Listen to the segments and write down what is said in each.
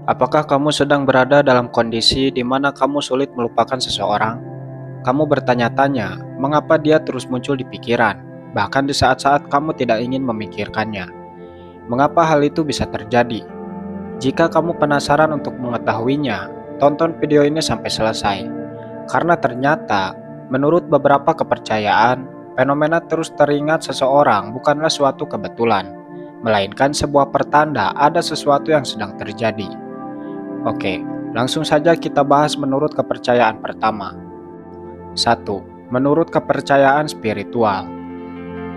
Apakah kamu sedang berada dalam kondisi di mana kamu sulit melupakan seseorang? Kamu bertanya-tanya, mengapa dia terus muncul di pikiran, bahkan di saat-saat kamu tidak ingin memikirkannya. Mengapa hal itu bisa terjadi? Jika kamu penasaran untuk mengetahuinya, tonton video ini sampai selesai. Karena ternyata, menurut beberapa kepercayaan, fenomena terus teringat seseorang bukanlah suatu kebetulan, melainkan sebuah pertanda ada sesuatu yang sedang terjadi. Oke, langsung saja kita bahas menurut kepercayaan pertama. 1. Menurut kepercayaan spiritual.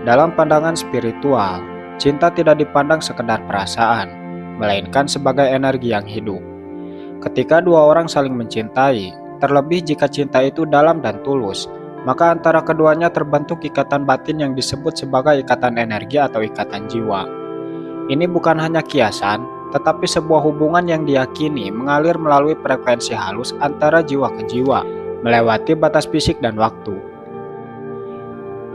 Dalam pandangan spiritual, cinta tidak dipandang sekedar perasaan, melainkan sebagai energi yang hidup. Ketika dua orang saling mencintai, terlebih jika cinta itu dalam dan tulus, maka antara keduanya terbentuk ikatan batin yang disebut sebagai ikatan energi atau ikatan jiwa. Ini bukan hanya kiasan, tetapi sebuah hubungan yang diyakini mengalir melalui frekuensi halus antara jiwa ke jiwa, melewati batas fisik dan waktu.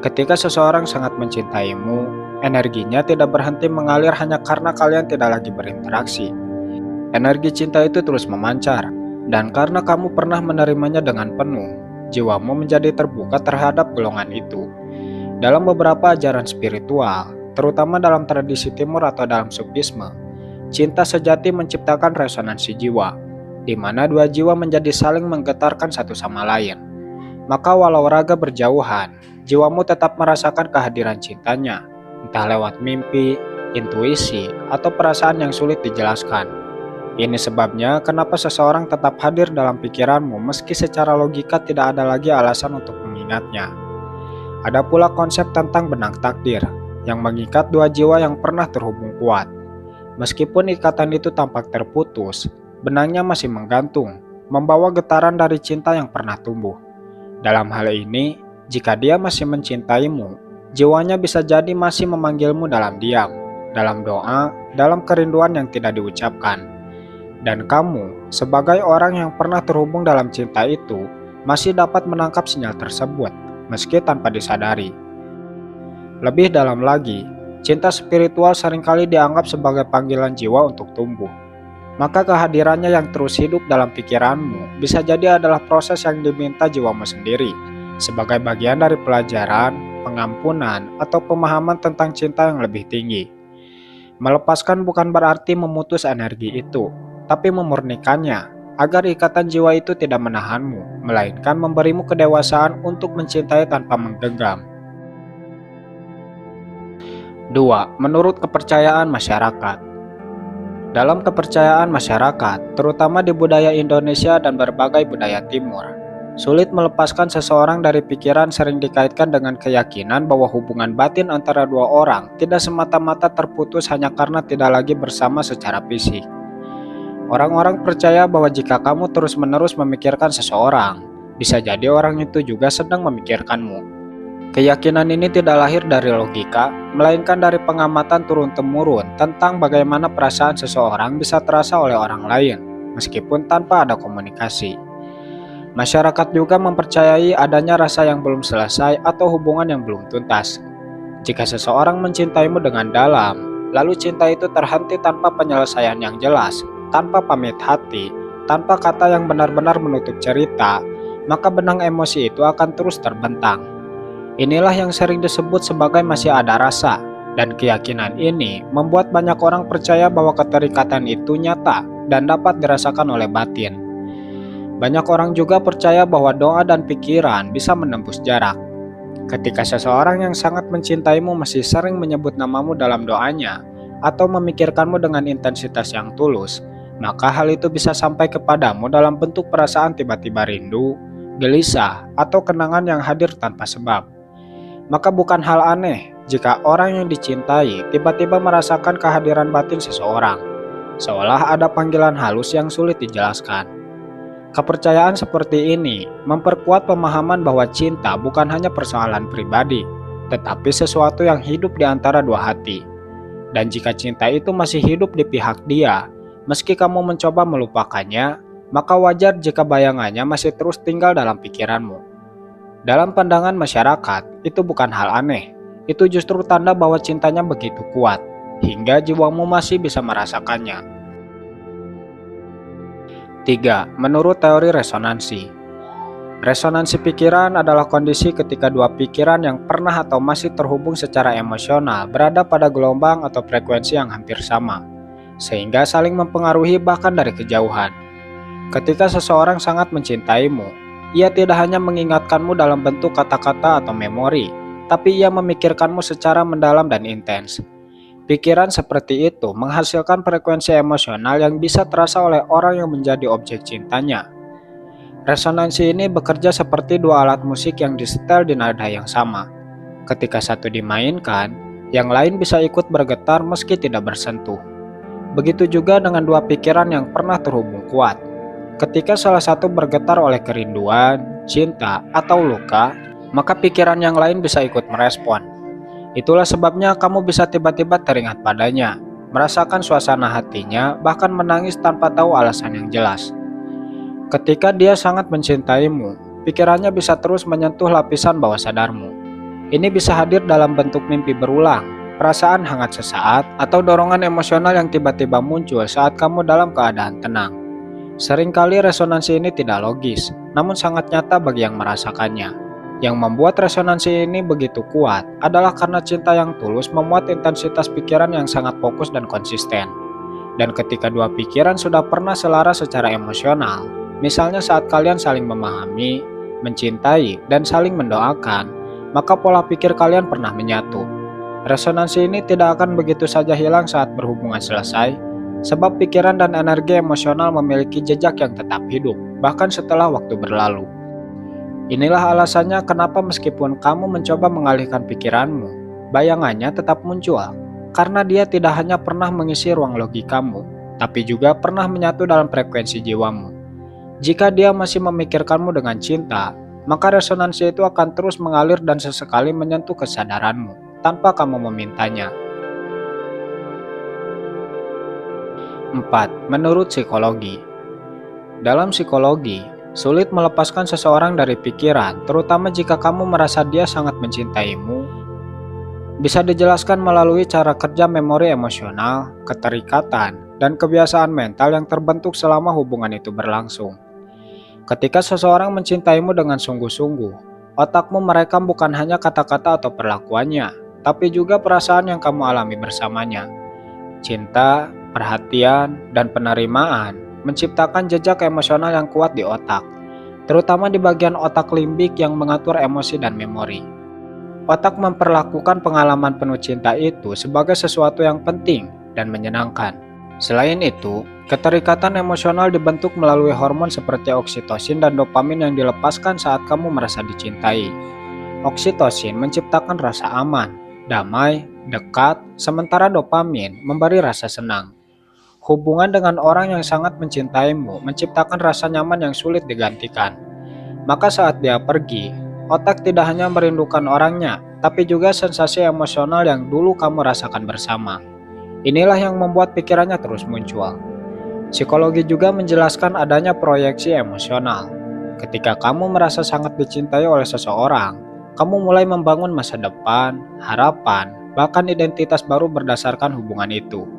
Ketika seseorang sangat mencintaimu, energinya tidak berhenti mengalir hanya karena kalian tidak lagi berinteraksi. Energi cinta itu terus memancar, dan karena kamu pernah menerimanya dengan penuh, jiwamu menjadi terbuka terhadap golongan itu. Dalam beberapa ajaran spiritual, terutama dalam tradisi timur atau dalam sufisme, cinta sejati menciptakan resonansi jiwa, di mana dua jiwa menjadi saling menggetarkan satu sama lain. Maka walau raga berjauhan, jiwamu tetap merasakan kehadiran cintanya, entah lewat mimpi, intuisi, atau perasaan yang sulit dijelaskan. Ini sebabnya kenapa seseorang tetap hadir dalam pikiranmu meski secara logika tidak ada lagi alasan untuk mengingatnya. Ada pula konsep tentang benang takdir, yang mengikat dua jiwa yang pernah terhubung kuat. Meskipun ikatan itu tampak terputus, benangnya masih menggantung, membawa getaran dari cinta yang pernah tumbuh. Dalam hal ini, jika dia masih mencintaimu, jiwanya bisa jadi masih memanggilmu dalam diam, dalam doa, dalam kerinduan yang tidak diucapkan. Dan kamu, sebagai orang yang pernah terhubung dalam cinta itu, masih dapat menangkap sinyal tersebut, meski tanpa disadari. Lebih dalam lagi, cinta spiritual seringkali dianggap sebagai panggilan jiwa untuk tumbuh. Maka kehadirannya yang terus hidup dalam pikiranmu bisa jadi adalah proses yang diminta jiwamu sendiri, sebagai bagian dari pelajaran, pengampunan, atau pemahaman tentang cinta yang lebih tinggi. Melepaskan bukan berarti memutus energi itu, tapi memurnikannya, agar ikatan jiwa itu tidak menahanmu, melainkan memberimu kedewasaan untuk mencintai tanpa menggenggam. 2. Menurut kepercayaan masyarakat. Dalam kepercayaan masyarakat, terutama di budaya Indonesia dan berbagai budaya timur, sulit melepaskan seseorang dari pikiran sering dikaitkan dengan keyakinan bahwa hubungan batin antara dua orang tidak semata-mata terputus hanya karena tidak lagi bersama secara fisik. Orang-orang percaya bahwa jika kamu terus-menerus memikirkan seseorang, bisa jadi orang itu juga sedang memikirkanmu. Keyakinan ini tidak lahir dari logika, melainkan dari pengamatan turun-temurun tentang bagaimana perasaan seseorang bisa terasa oleh orang lain, meskipun tanpa ada komunikasi. Masyarakat juga mempercayai adanya rasa yang belum selesai atau hubungan yang belum tuntas. Jika seseorang mencintaimu dengan dalam, lalu cinta itu terhenti tanpa penyelesaian yang jelas, tanpa pamit hati, tanpa kata yang benar-benar menutup cerita, maka benang emosi itu akan terus terbentang. Inilah yang sering disebut sebagai masih ada rasa, dan keyakinan ini membuat banyak orang percaya bahwa keterikatan itu nyata dan dapat dirasakan oleh batin. Banyak orang juga percaya bahwa doa dan pikiran bisa menembus jarak. Ketika seseorang yang sangat mencintaimu masih sering menyebut namamu dalam doanya, atau memikirkanmu dengan intensitas yang tulus, maka hal itu bisa sampai kepadamu dalam bentuk perasaan tiba-tiba rindu, gelisah, atau kenangan yang hadir tanpa sebab. Maka bukan hal aneh jika orang yang dicintai tiba-tiba merasakan kehadiran batin seseorang, seolah ada panggilan halus yang sulit dijelaskan. Kepercayaan seperti ini memperkuat pemahaman bahwa cinta bukan hanya persoalan pribadi, tetapi sesuatu yang hidup di antara dua hati. Dan jika cinta itu masih hidup di pihak dia, meski kamu mencoba melupakannya, maka wajar jika bayangannya masih terus tinggal dalam pikiranmu. Dalam pandangan masyarakat, itu bukan hal aneh. Itu justru tanda bahwa cintanya begitu kuat, hingga jiwamu masih bisa merasakannya. 3. Menurut teori resonansi. Resonansi pikiran adalah kondisi ketika dua pikiran yang pernah atau masih terhubung secara emosional berada pada gelombang atau frekuensi yang hampir sama, sehingga saling mempengaruhi bahkan dari kejauhan. Ketika seseorang sangat mencintaimu, ia tidak hanya mengingatkanmu dalam bentuk kata-kata atau memori, tapi ia memikirkanmu secara mendalam dan intens. Pikiran seperti itu menghasilkan frekuensi emosional yang bisa terasa oleh orang yang menjadi objek cintanya. Resonansi ini bekerja seperti dua alat musik yang disetel di nada yang sama. Ketika satu dimainkan, yang lain bisa ikut bergetar meski tidak bersentuh. Begitu juga dengan dua pikiran yang pernah terhubung kuat. Ketika salah satu bergetar oleh kerinduan, cinta, atau luka, maka pikiran yang lain bisa ikut merespon. Itulah sebabnya kamu bisa tiba-tiba teringat padanya, merasakan suasana hatinya, bahkan menangis tanpa tahu alasan yang jelas. Ketika dia sangat mencintaimu, pikirannya bisa terus menyentuh lapisan bawah sadarmu. Ini bisa hadir dalam bentuk mimpi berulang, perasaan hangat sesaat, atau dorongan emosional yang tiba-tiba muncul saat kamu dalam keadaan tenang. Seringkali resonansi ini tidak logis, namun sangat nyata bagi yang merasakannya. Yang membuat resonansi ini begitu kuat adalah karena cinta yang tulus memuat intensitas pikiran yang sangat fokus dan konsisten. Dan ketika dua pikiran sudah pernah selaras secara emosional, misalnya saat kalian saling memahami, mencintai, dan saling mendoakan, maka pola pikir kalian pernah menyatu. Resonansi ini tidak akan begitu saja hilang saat berhubungan selesai, sebab pikiran dan energi emosional memiliki jejak yang tetap hidup, bahkan setelah waktu berlalu. Inilah alasannya kenapa meskipun kamu mencoba mengalihkan pikiranmu, bayangannya tetap muncul, karena dia tidak hanya pernah mengisi ruang logikamu, tapi juga pernah menyatu dalam frekuensi jiwamu. Jika dia masih memikirkanmu dengan cinta, maka resonansi itu akan terus mengalir dan sesekali menyentuh kesadaranmu, tanpa kamu memintanya. 4. Menurut psikologi. Dalam psikologi, sulit melepaskan seseorang dari pikiran, terutama jika kamu merasa dia sangat mencintaimu. Bisa dijelaskan melalui cara kerja memori emosional, keterikatan, dan kebiasaan mental yang terbentuk selama hubungan itu berlangsung. Ketika seseorang mencintaimu dengan sungguh-sungguh, otakmu merekam bukan hanya kata-kata atau perlakuannya, tapi juga perasaan yang kamu alami bersamanya. Cinta, perhatian, dan penerimaan menciptakan jejak emosional yang kuat di otak, terutama di bagian otak limbik yang mengatur emosi dan memori. Otak memperlakukan pengalaman penuh cinta itu sebagai sesuatu yang penting dan menyenangkan. Selain itu, keterikatan emosional dibentuk melalui hormon seperti oksitosin dan dopamin yang dilepaskan saat kamu merasa dicintai. Oksitosin menciptakan rasa aman, damai, dekat, sementara dopamin memberi rasa senang. Hubungan dengan orang yang sangat mencintaimu menciptakan rasa nyaman yang sulit digantikan. Maka saat dia pergi, otak tidak hanya merindukan orangnya, tapi juga sensasi emosional yang dulu kamu rasakan bersama. Inilah yang membuat pikirannya terus muncul. Psikologi juga menjelaskan adanya proyeksi emosional. Ketika kamu merasa sangat dicintai oleh seseorang, kamu mulai membangun masa depan, harapan, bahkan identitas baru berdasarkan hubungan itu.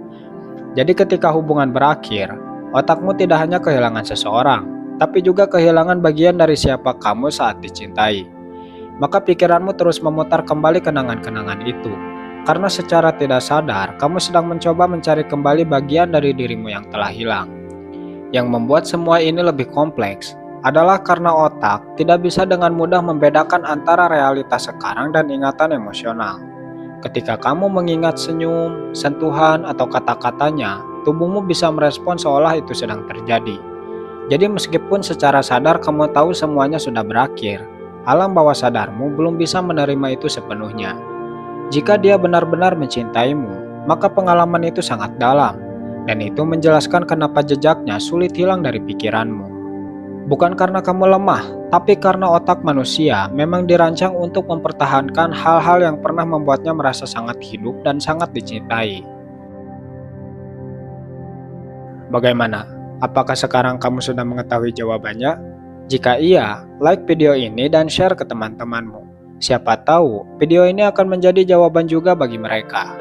Jadi ketika hubungan berakhir, otakmu tidak hanya kehilangan seseorang, tapi juga kehilangan bagian dari siapa kamu saat dicintai. Maka pikiranmu terus memutar kembali kenangan-kenangan itu, karena secara tidak sadar kamu sedang mencoba mencari kembali bagian dari dirimu yang telah hilang. Yang membuat semua ini lebih kompleks adalah karena otak tidak bisa dengan mudah membedakan antara realitas sekarang dan ingatan emosional. Ketika kamu mengingat senyum, sentuhan, atau kata-katanya, tubuhmu bisa merespon seolah itu sedang terjadi. Jadi meskipun secara sadar kamu tahu semuanya sudah berakhir, alam bawah sadarmu belum bisa menerima itu sepenuhnya. Jika dia benar-benar mencintaimu, maka pengalaman itu sangat dalam, dan itu menjelaskan kenapa jejaknya sulit hilang dari pikiranmu. Bukan karena kamu lemah, tapi karena otak manusia memang dirancang untuk mempertahankan hal-hal yang pernah membuatnya merasa sangat hidup dan sangat dicintai. Bagaimana? Apakah sekarang kamu sudah mengetahui jawabannya? Jika iya, like video ini dan share ke teman-temanmu. Siapa tahu video ini akan menjadi jawaban juga bagi mereka.